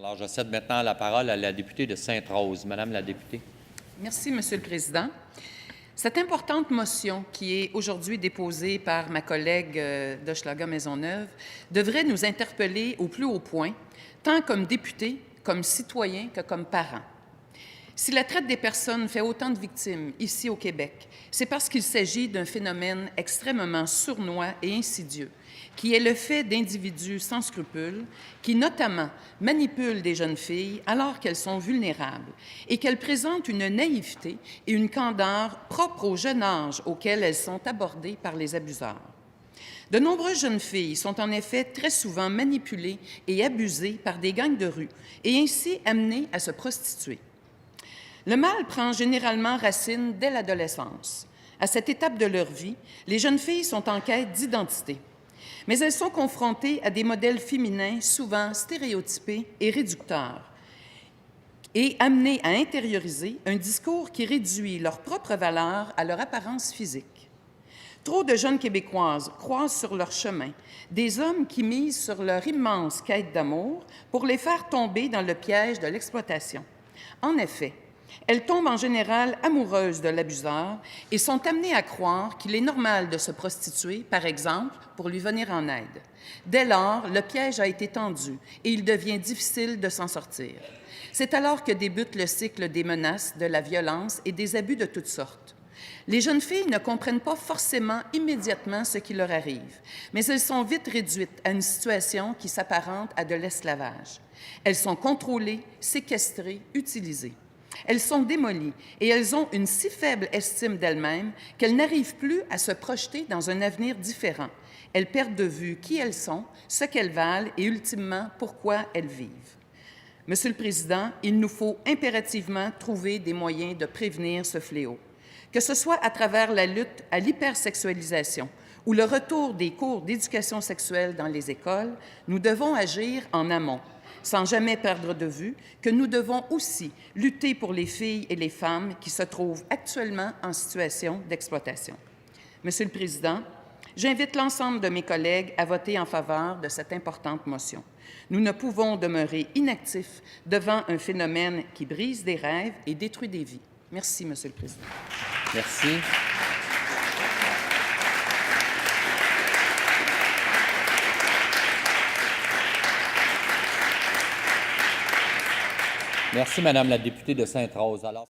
Alors, je cède maintenant la parole à la députée de Sainte-Rose. Madame la députée. Merci, Monsieur le Président. Cette importante motion qui est aujourd'hui déposée par ma collègue d'Hochelaga Maisonneuve devrait nous interpeller au plus haut point, tant comme députés, comme citoyens que comme parents. Si la traite des personnes fait autant de victimes ici au Québec, c'est parce qu'il s'agit d'un phénomène extrêmement sournois et insidieux, qui est le fait d'individus sans scrupules, qui notamment manipulent des jeunes filles alors qu'elles sont vulnérables et qu'elles présentent une naïveté et une candeur propres au jeune âge auquel elles sont abordées par les abuseurs. De nombreuses jeunes filles sont en effet très souvent manipulées et abusées par des gangs de rue et ainsi amenées à se prostituer. Le mal prend généralement racine dès l'adolescence. À cette étape de leur vie, les jeunes filles sont en quête d'identité. Mais elles sont confrontées à des modèles féminins souvent stéréotypés et réducteurs et amenées à intérioriser un discours qui réduit leur propre valeur à leur apparence physique. Trop de jeunes Québécoises croisent sur leur chemin des hommes qui misent sur leur immense quête d'amour pour les faire tomber dans le piège de l'exploitation. En effet, elles tombent en général amoureuses de l'abuseur et sont amenées à croire qu'il est normal de se prostituer, par exemple, pour lui venir en aide. Dès lors, le piège a été tendu et il devient difficile de s'en sortir. C'est alors que débute le cycle des menaces, de la violence et des abus de toutes sortes. Les jeunes filles ne comprennent pas forcément immédiatement ce qui leur arrive, mais elles sont vite réduites à une situation qui s'apparente à de l'esclavage. Elles sont contrôlées, séquestrées, utilisées. Elles sont démolies et elles ont une si faible estime d'elles-mêmes qu'elles n'arrivent plus à se projeter dans un avenir différent. Elles perdent de vue qui elles sont, ce qu'elles valent et ultimement pourquoi elles vivent. Monsieur le Président, il nous faut impérativement trouver des moyens de prévenir ce fléau. Que ce soit à travers la lutte à l'hypersexualisation ou le retour des cours d'éducation sexuelle dans les écoles, nous devons agir en amont, sans jamais perdre de vue que nous devons aussi lutter pour les filles et les femmes qui se trouvent actuellement en situation d'exploitation. Monsieur le Président, j'invite l'ensemble de mes collègues à voter en faveur de cette importante motion. Nous ne pouvons demeurer inactifs devant un phénomène qui brise des rêves et détruit des vies. Merci, Monsieur le Président. Merci. Merci, Madame la députée de Sainte-Rose. Alors...